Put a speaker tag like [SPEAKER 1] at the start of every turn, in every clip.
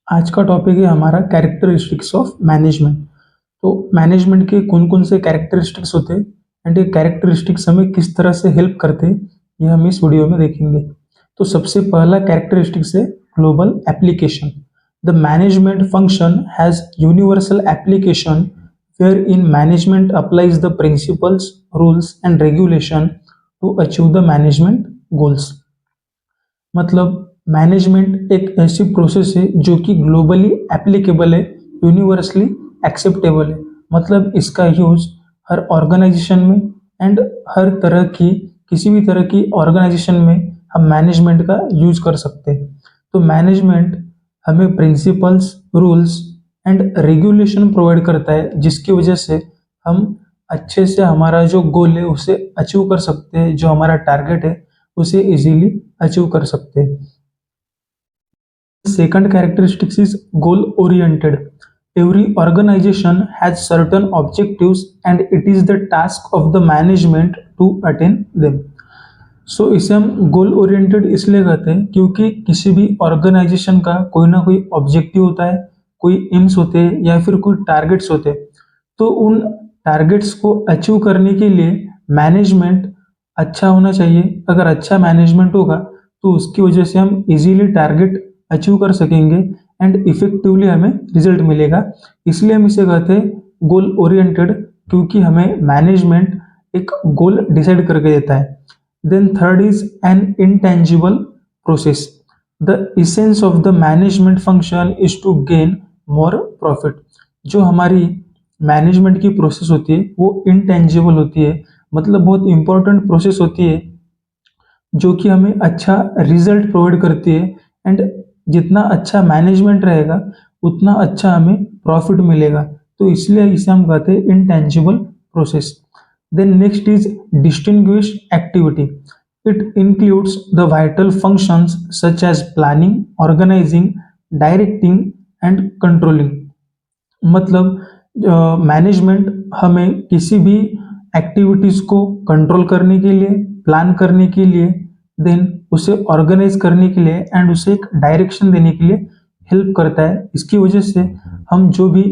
[SPEAKER 1] आज का टॉपिक है हमारा कैरेक्टरिस्टिक्स ऑफ मैनेजमेंट। तो मैनेजमेंट के कौन कौन से कैरेक्टरिस्टिक्स होते हैं एंड ये कैरेक्टरिस्टिक्स हमें किस तरह से हेल्प करते हैं, ये हम इस वीडियो में देखेंगे। तो सबसे पहला कैरेक्टरिस्टिक्स है global application. The management function has universal application where in management applies the principles, rules and regulation to achieve the management goals. मतलब मैनेजमेंट एक ऐसी प्रोसेस है जो कि ग्लोबली एप्लीकेबल है, यूनिवर्सली एक्सेप्टेबल है। मतलब इसका यूज हर ऑर्गेनाइजेशन में एंड हर तरह की किसी भी तरह की ऑर्गेनाइजेशन में हम मैनेजमेंट का यूज कर सकते हैं। तो मैनेजमेंट हमें principles, rules and regulation provide करता है, जिसकी वजह से हम अच्छे से हमारा जो गोल है उसे अचीव कर सकते हैं, जो हमारा टारगेट है उसे इजीली अचीव कर सकते हैं। Second characteristics is goal oriented. Every organization has certain objectives and it is the task of the management to attain them. सो इसे हम गोल ओरिएंटेड इसलिए कहते हैं क्योंकि किसी भी ऑर्गेनाइजेशन का कोई ना कोई ऑब्जेक्टिव होता है, कोई एम्स होते हैं या फिर कोई टारगेट्स होते हैं। तो उन टारगेट्स को अचीव करने के लिए मैनेजमेंट अच्छा होना चाहिए। अगर अच्छा मैनेजमेंट होगा तो उसकी वजह से हम इजीली टारगेट अचीव कर सकेंगे एंड इफेक्टिवली हमें रिजल्ट मिलेगा। इसलिए हम इसे कहते हैं गोल ओरिएंटेड, क्योंकि हमें मैनेजमेंट एक गोल डिसाइड करके देता है। Then third is an intangible process. The essence of the management function is to gain more profit. जो हमारी मैनेजमेंट की प्रोसेस होती है वो इंटेंजिबल होती है, मतलब बहुत इंपॉर्टेंट प्रोसेस होती है जो कि हमें अच्छा रिजल्ट प्रोवाइड करती है। एंड जितना अच्छा मैनेजमेंट रहेगा उतना अच्छा हमें प्रॉफिट मिलेगा। तो इसलिए इसे हम कहते हैं intangible process. Then next is distinguish activity. It includes the vital functions such as planning, organising, directing and controlling. मतलब मैनेजमेंट हमें किसी भी एक्टिविटीज को कंट्रोल करने के लिए, प्लान करने के लिए, देन उसे ऑर्गेनाइज करने के लिए एंड उसे एक डायरेक्शन देने के लिए हेल्प करता है। इसकी वजह से हम जो भी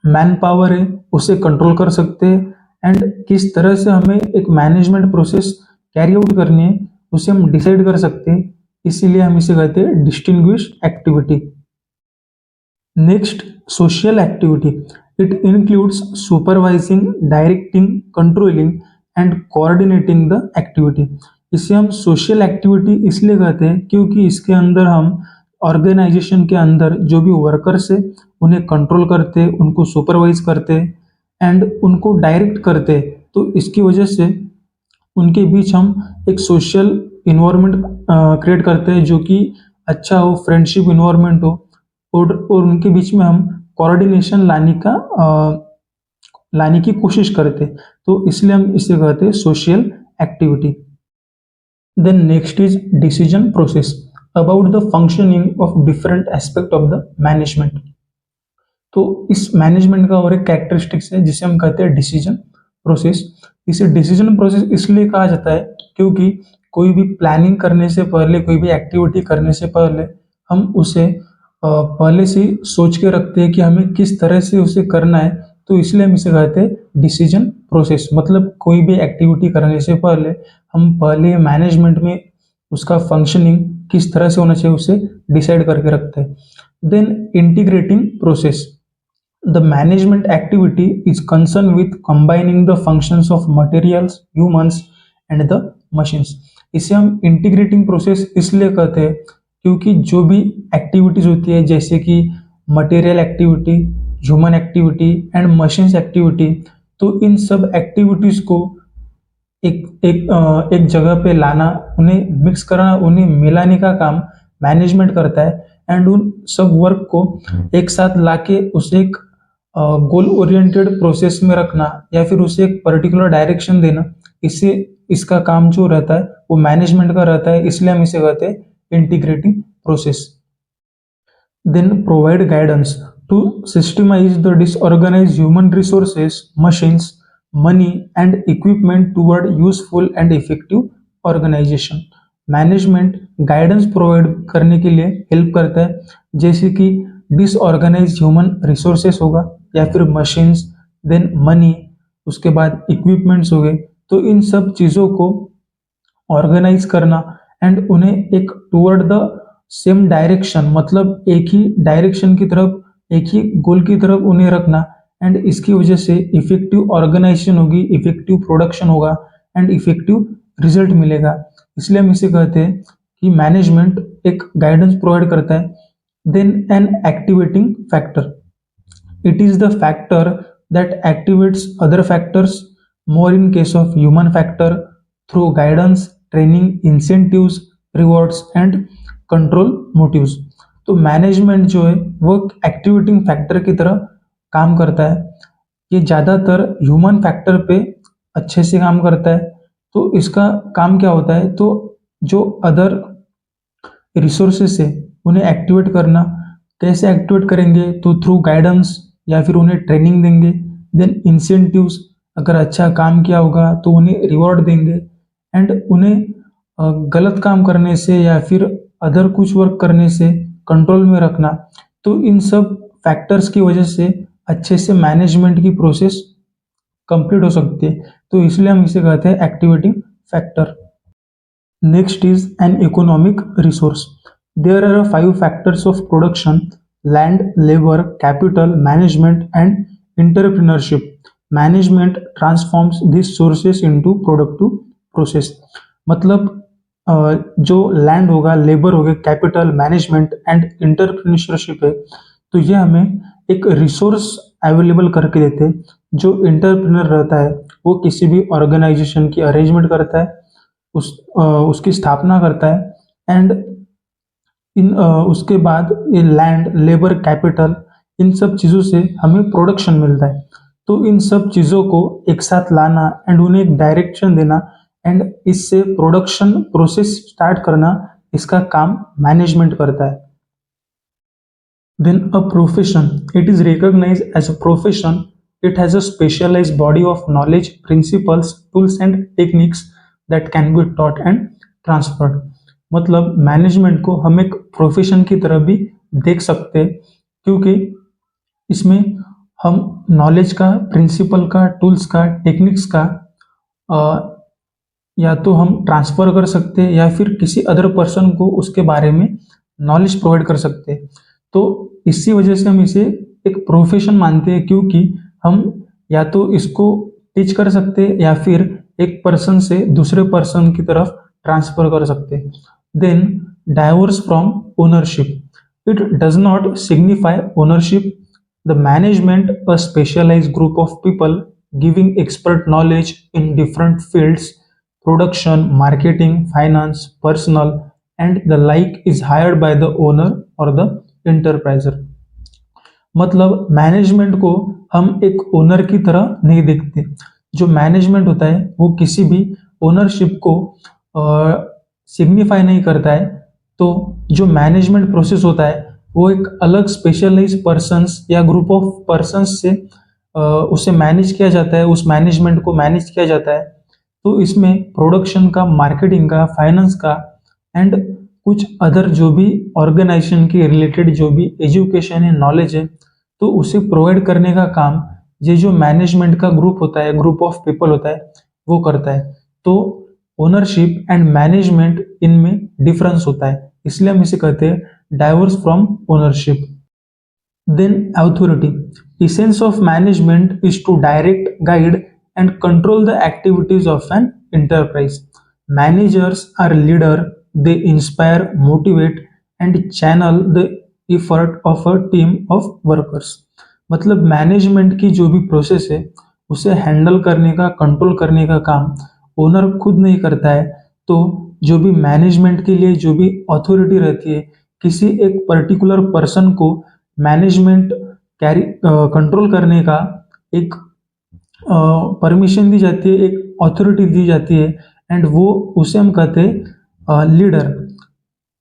[SPEAKER 1] मैन पावर है उसे कंट्रोल कर सकते हैं एंड किस तरह से हमें एक मैनेजमेंट प्रोसेस कैरी आउट करनी है उसे हम डिसाइड कर सकते हैं। इसीलिए हम इसे कहते हैं distinguish activity. Next, social activity. It includes supervising, directing, controlling and coordinating the activity. इसे हम सोशल एक्टिविटी इसलिए कहते हैं क्योंकि इसके अंदर हम ऑर्गेनाइजेशन के अंदर जो भी वर्कर्स है उन्हें कंट्रोल करते, उनको सुपरवाइज करते एंड उनको डायरेक्ट करते। तो इसकी वजह से उनके बीच हम एक सोशल इन्वायरमेंट क्रिएट करते हैं जो कि अच्छा हो, फ्रेंडशिप इन्वायरमेंट हो, और उनके बीच में हम कोऑर्डिनेशन लाने की कोशिश करते। तो इसलिए हम इसे कहते हैं social activity. Then next is decision process about the functioning of different aspect of the management. तो इस मैनेजमेंट का और एक कैरेक्टरिस्टिक्स है जिसे हम कहते हैं डिसीजन प्रोसेस। इसे डिसीजन प्रोसेस इसलिए कहा जाता है क्योंकि कोई भी प्लानिंग करने से पहले, कोई भी एक्टिविटी करने से पहले हम उसे पहले से ही सोच के रखते हैं कि हमें किस तरह से उसे करना है। तो इसलिए हम इसे कहते हैं डिसीजन प्रोसेस। मतलब कोई भी एक्टिविटी करने से पहले हम पहले मैनेजमेंट में उसका फंक्शनिंग किस तरह से होना चाहिए उसे डिसाइड करके रखते हैं। Then integrating process. The management activity is concern with combining the functions of materials, humans and the machines. इसे हम इंटीग्रेटिंग प्रोसेस इसलिए कहते हैं क्योंकि जो भी एक्टिविटीज होती है जैसे कि material activity, human activity and machines activity, तो इन सब एक्टिविटीज को एक जगह पे लाना, उन्हें मिक्स करना, उन्हें मिलाने का काम मैनेजमेंट करता है एंड उन सब वर्क को एक साथ लाके उसे एक गोल ओरिएंटेड प्रोसेस में रखना या फिर उसे एक पर्टिकुलर डायरेक्शन देना, इससे इसका काम जो रहता है वो मैनेजमेंट का रहता है। इसलिए हम इसे कहते हैं integrating process. Then provide guidance to systemise the disorganise human resources, machines, money and equipment toward useful and effective organisation. Management guidance provide करने के लिए हेल्प करता है, जैसे कि डिसऑर्गेनाइज ह्यूमन रिसोर्सेस होगा या फिर मशीन्स, देन मनी, उसके बाद इक्विपमेंट्स हो गए। तो इन सब चीज़ों को ऑर्गेनाइज करना एंड उन्हें एक टुवर्ड द सेम डायरेक्शन, मतलब एक ही डायरेक्शन की तरफ, एक ही गोल की तरफ उन्हें रखना, एंड इसकी वजह से इफेक्टिव ऑर्गेनाइजेशन होगी, इफेक्टिव प्रोडक्शन होगा एंड इफेक्टिव रिजल्ट मिलेगा। इसलिए हम इसे कहते हैं कि मैनेजमेंट एक गाइडेंस प्रोवाइड करता है। Then an activating factor, it is the factor that activates other factors, more in case of human factor, through guidance, training, incentives, rewards and control motives। तो मैनेजमेंट जो है वो एक्टिवेटिंग फैक्टर की तरह काम करता है। ये ज़्यादातर ह्यूमन फैक्टर पे अच्छे से काम करता है। तो इसका काम क्या होता है, तो जो अदर रिसोर्सेस है उन्हें एक्टिवेट करना। कैसे एक्टिवेट करेंगे, तो थ्रू गाइडेंस या फिर उन्हें ट्रेनिंग देंगे। देन इंसेंटिव्स, अगर अच्छा काम किया होगा तो उन्हें रिवॉर्ड देंगे। एंड उन्हें गलत काम करने से या फिर अदर कुछ वर्क करने से कंट्रोल में रखना। तो इन सब फैक्टर्स की वजह से अच्छे से मैनेजमेंट की प्रोसेस कंप्लीट हो सकती है। तो इसलिए हम इसे कहते हैं activating factor. Next is an economic resource. There are 5 factors of production: land, labor, capital, management, and entrepreneurship. Management transforms these sources into productive process। मतलब जो लैंड होगा, लेबर होगा, कैपिटल, मैनेजमेंट एंड इंटरप्रेन्योरशिप है, तो ये हमें एक resource available करके देते हैं। जो इंटरप्रेन्योर रहता है वो किसी भी ऑर्गेनाइजेशन की अरेंजमेंट करता है, उसकी स्थापना करता है। एंड उसके बाद ये लैंड, लेबर, कैपिटल, इन सब चीज़ों से हमें प्रोडक्शन मिलता है। तो इन सब चीज़ों को एक साथ लाना एंड उन्हें एक डायरेक्शन देना एंड इससे प्रोडक्शन प्रोसेस स्टार्ट करना, इसका काम मैनेजमेंट करता है। Then a profession, it is recognized as a profession. It has a specialized body of knowledge, principles, tools and techniques that can be taught and transferred। मतलब management को हम एक profession की तरह भी देख सकते हैं, क्योंकि इसमें हम नॉलेज का, प्रिंसिपल का, टूल्स का, टेक्निक्स का या तो हम ट्रांसफ़र कर सकते हैं या फिर किसी अदर पर्सन को उसके बारे में नॉलेज प्रोवाइड कर सकते हैं। तो इसी वजह से हम इसे एक प्रोफेशन मानते हैं, क्योंकि हम या तो इसको टीच कर सकते हैं या फिर एक पर्सन से दूसरे पर्सन की तरफ ट्रांसफर कर सकते हैं। Then diverse from ownership, it does not signify ownership. The management a specialised group of people giving expert knowledge in different fields, production, marketing, finance, personal and the like is hired by the owner or the enterpriser. मतलब management को हम एक owner की तरह नहीं देखते। जो management होता है वो किसी भी ओनरशिप को सिग्निफाई नहीं करता है। तो जो मैनेजमेंट प्रोसेस होता है वो एक अलग स्पेशलाइज्ड पर्सन्स या ग्रुप ऑफ पर्सन्स से उसे मैनेज किया जाता है, उस मैनेजमेंट को मैनेज किया जाता है। तो इसमें प्रोडक्शन का, मार्केटिंग का, फाइनेंस का एंड कुछ अदर जो भी ऑर्गेनाइजेशन के रिलेटेड जो भी एजुकेशन है, नॉलेज है, तो उसे प्रोवाइड करने का काम ये जो मैनेजमेंट का ग्रुप होता है, ग्रुप ऑफ पीपल होता है, वो करता है। तो ओनरशिप एंड मैनेजमेंट, इनमें डिफरेंस होता है, इसलिए हम इसे कहते हैं diverse from ownership. Then authority. Essence of management is to direct, guide, and control the activities of an enterprise. Managers are leader. They inspire, motivate, and channel the effort of a team of workers। मतलब management की जो भी process है उसे handle करने का, control करने का काम ओनर खुद नहीं करता है। तो जो भी मैनेजमेंट के लिए जो भी अथॉरिटी रहती है, किसी एक पर्टिकुलर पर्सन को मैनेजमेंट कंट्रोल करने का एक परमिशन दी जाती है, एक अथॉरिटी दी जाती है, एंड वो उसे हम कहते हैं लीडर।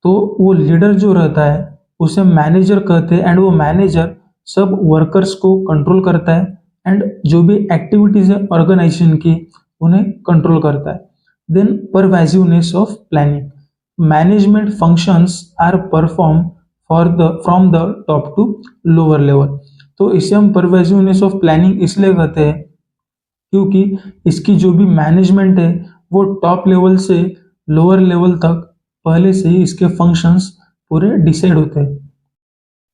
[SPEAKER 1] तो वो लीडर जो रहता है उसे मैनेजर कहते हैं, एंड वो मैनेजर सब वर्कर्स को कंट्रोल करता है एंड जो भी एक्टिविटीज है ऑर्गेनाइजेशन की उन्हें कंट्रोल करता है। Then pervasiveness of planning, management functions are perform for the from the top to lower level. तो इसे हम परवेजिवनेस ऑफ प्लानिंग इसलिए कहते हैं क्योंकि इसकी जो भी मैनेजमेंट है वो टॉप लेवल से लोअर लेवल तक पहले से ही इसके फंक्शंस पूरे डिसाइड होते हैं।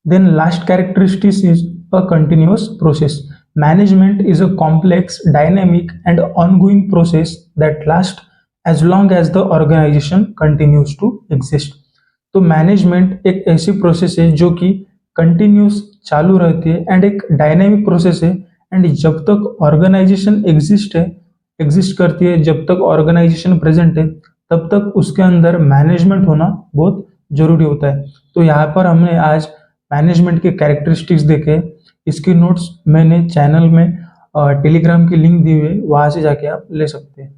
[SPEAKER 1] Then last characteristic is a continuous process. Management is a complex, dynamic and ongoing process that lasts as long as the organization continues to exist. तो management एक ऐसी प्रोसेस है जो कि कंटिन्यूस चालू रहती है एंड एक डायनेमिक प्रोसेस है एंड जब तक ऑर्गेनाइजेशन एग्जिस्ट करती है, जब तक ऑर्गेनाइजेशन प्रेजेंट है तब तक उसके अंदर मैनेजमेंट होना बहुत जरूरी होता है। तो यहाँ पर हमने आज मैनेजमेंट के कैरेक्टरिस्टिक्स देखे। इसकी नोट्स मैंने चैनल में टेलीग्राम की लिंक दी हुई है, वहाँ से जाके आप ले सकते हैं।